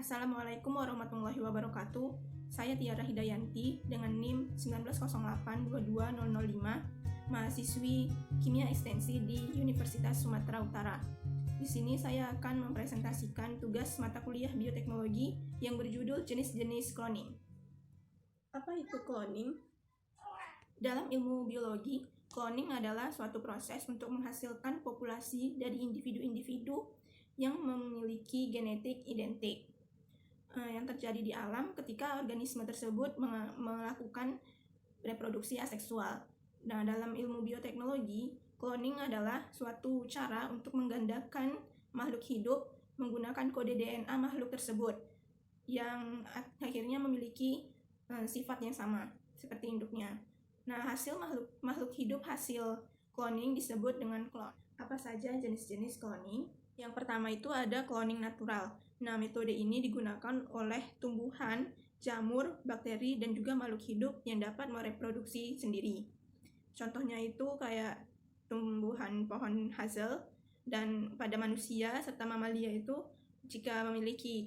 Assalamualaikum warahmatullahi wabarakatuh. Saya Tiara Hidayanti dengan NIM 190822005, mahasiswi Kimia Ekstensi di Universitas Sumatera Utara. Di sini saya akan mempresentasikan tugas mata kuliah bioteknologi yang berjudul jenis-jenis cloning. Apa itu cloning? Dalam ilmu biologi, cloning adalah suatu proses untuk menghasilkan populasi dari individu-individu yang memiliki genetik identik yang terjadi di alam ketika organisme tersebut melakukan reproduksi aseksual. Nah, dalam ilmu bioteknologi, cloning adalah suatu cara untuk menggandakan makhluk hidup menggunakan kode DNA makhluk tersebut yang akhirnya memiliki sifat yang sama seperti induknya. Nah, hasil makhluk hidup hasil cloning disebut dengan clone. Apa saja jenis-jenis cloning? Yang pertama itu ada cloning natural. Nah, metode ini digunakan oleh tumbuhan, jamur, bakteri, dan juga makhluk hidup yang dapat mereproduksi sendiri. Contohnya itu kayak tumbuhan pohon hazel, dan pada manusia serta mamalia itu jika memiliki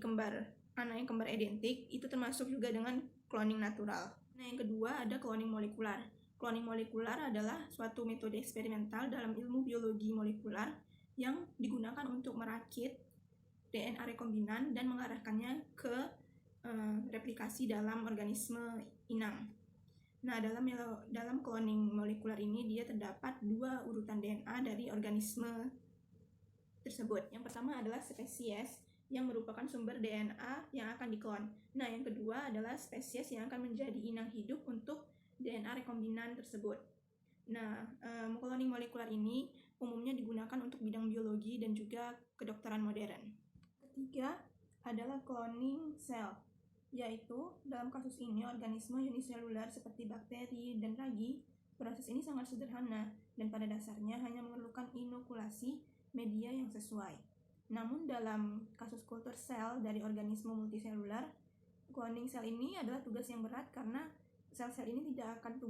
anak yang kembar identik, itu termasuk juga dengan cloning natural. Nah, yang kedua ada cloning molekular. Cloning molekular adalah suatu metode eksperimental dalam ilmu biologi molekular yang digunakan untuk merakit DNA rekombinan dan mengarahkannya ke replikasi dalam organisme inang. Nah, dalam cloning molekular ini dia terdapat dua urutan DNA dari organisme tersebut. Yang pertama adalah spesies yang merupakan sumber DNA yang akan diklon. Nah, yang kedua adalah spesies yang akan menjadi inang hidup untuk DNA rekombinan tersebut. Nah, cloning molekular ini umumnya digunakan untuk bidang biologi dan juga kedokteran modern. Ketiga adalah cloning sel, yaitu dalam kasus ini organisme uniselular seperti bakteri dan ragi. Proses ini sangat sederhana dan pada dasarnya hanya memerlukan inokulasi media yang sesuai. Namun dalam kasus kultur sel dari organisme multiselular, cloning sel ini adalah tugas yang berat karena sel-sel ini tidak akan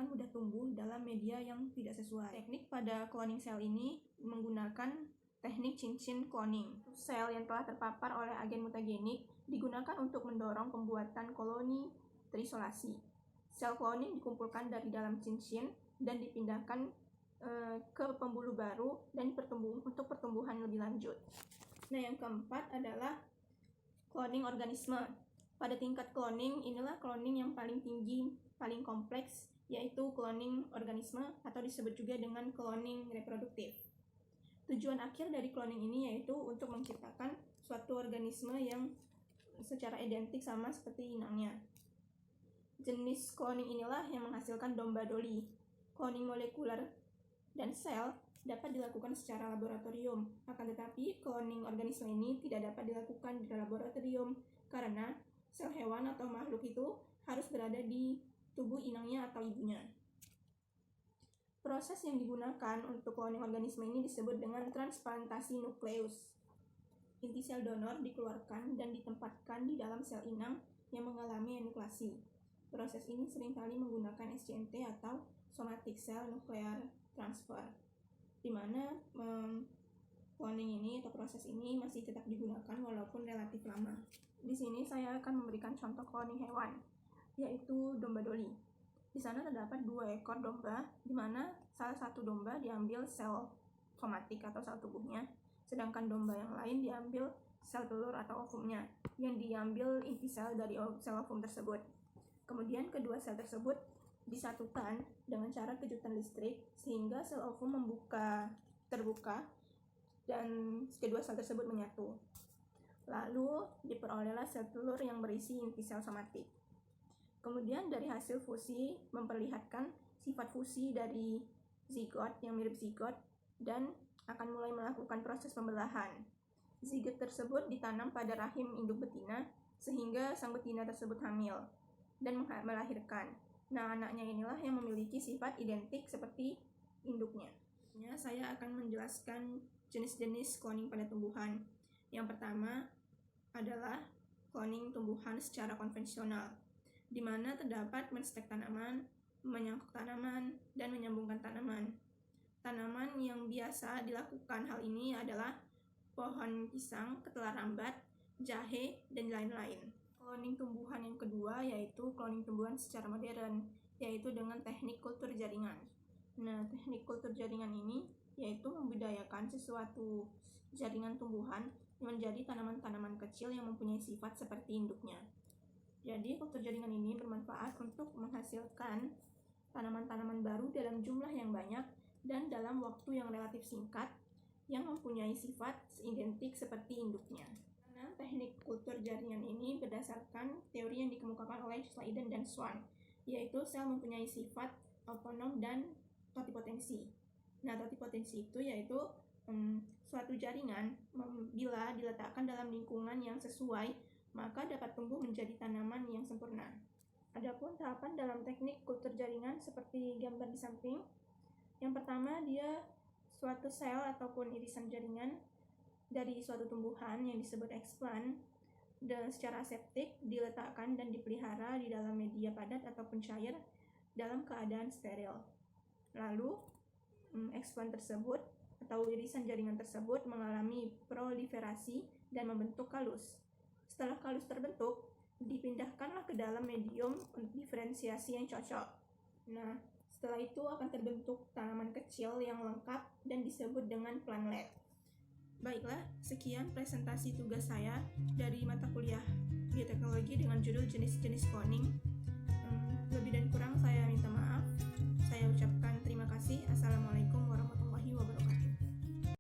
mudah tumbuh dalam media yang tidak sesuai. Teknik pada cloning sel ini menggunakan teknik cincin cloning. Sel yang telah terpapar oleh agen mutagenik digunakan untuk mendorong pembuatan koloni terisolasi. Sel cloning dikumpulkan dari dalam cincin dan dipindahkan ke pembuluh baru dan untuk pertumbuhan lebih lanjut. Nah, yang keempat adalah cloning organisme. Pada tingkat cloning, inilah cloning yang paling tinggi, paling kompleks, yaitu cloning organisme atau disebut juga dengan cloning reproduktif. Tujuan akhir dari cloning ini yaitu untuk menciptakan suatu organisme yang secara identik sama seperti inangnya. Jenis cloning inilah yang menghasilkan domba doli. Cloning molekular dan sel dapat dilakukan secara laboratorium, akan tetapi cloning organisme ini tidak dapat dilakukan di laboratorium karena sel hewan atau makhluk itu harus berada di tubuh inangnya atau ibunya. Proses yang digunakan untuk cloning organisme ini disebut dengan transplantasi nukleus. Inti sel donor dikeluarkan dan ditempatkan di dalam sel inang yang mengalami enuklasi. Proses ini seringkali menggunakan SCNT atau somatic cell nuclear transfer, di mana cloning ini atau proses ini masih tetap digunakan walaupun relatif lama. Di sini saya akan memberikan contoh cloning hewan, yaitu domba doli. Di sana terdapat 2 ekor domba, di mana salah satu domba diambil sel somatik atau sel tubuhnya, sedangkan domba yang lain diambil sel telur atau ovumnya, yang diambil inti sel dari sel ovum tersebut. Kemudian kedua sel tersebut disatukan dengan cara kejutan listrik sehingga sel ovum terbuka dan kedua sel tersebut menyatu. Lalu diperolehlah sel telur yang berisi inti sel somatik. Kemudian dari hasil fusi memperlihatkan sifat fusi dari zigot yang mirip zigot dan akan mulai melakukan proses pembelahan. Zigot tersebut ditanam pada rahim induk betina sehingga sang betina tersebut hamil dan melahirkan. Nah, anaknya inilah yang memiliki sifat identik seperti induknya. Saya akan menjelaskan jenis-jenis cloning pada tumbuhan. Yang pertama adalah cloning tumbuhan secara konvensional, di mana terdapat menstek tanaman, menyangkut tanaman, dan menyambungkan tanaman. Tanaman yang biasa dilakukan hal ini adalah pohon pisang, ketela rambat, jahe, dan lain-lain. Cloning tumbuhan yang kedua yaitu cloning tumbuhan secara modern, yaitu dengan teknik kultur jaringan. Nah, teknik kultur jaringan ini yaitu membudidayakan sesuatu jaringan tumbuhan menjadi tanaman-tanaman kecil yang mempunyai sifat seperti induknya. Jadi, kultur jaringan ini bermanfaat untuk menghasilkan tanaman-tanaman baru dalam jumlah yang banyak dan dalam waktu yang relatif singkat yang mempunyai sifat identik seperti induknya. Karena teknik kultur jaringan ini berdasarkan teori yang dikemukakan oleh Schleiden dan Swan, yaitu sel mempunyai sifat autonom dan totipotensi. Nah, totipotensi itu yaitu suatu jaringan bila diletakkan dalam lingkungan yang sesuai, maka dapat tumbuh menjadi tanaman yang sempurna. Adapun tahapan dalam teknik kultur jaringan seperti gambar di samping. Yang pertama, dia suatu sel ataupun irisan jaringan dari suatu tumbuhan yang disebut explant dan secara aseptik diletakkan dan dipelihara di dalam media padat ataupun cair dalam keadaan steril. Lalu, explant tersebut atau irisan jaringan tersebut mengalami proliferasi dan membentuk kalus. Setelah kalus terbentuk, dipindahkanlah ke dalam medium untuk diferensiasi yang cocok. Nah, setelah itu akan terbentuk tanaman kecil yang lengkap dan disebut dengan plantlet. Baiklah, sekian presentasi tugas saya dari mata kuliah bioteknologi dengan judul jenis-jenis cloning. Lebih dan kurang saya minta maaf. Saya ucapkan terima kasih. Assalamualaikum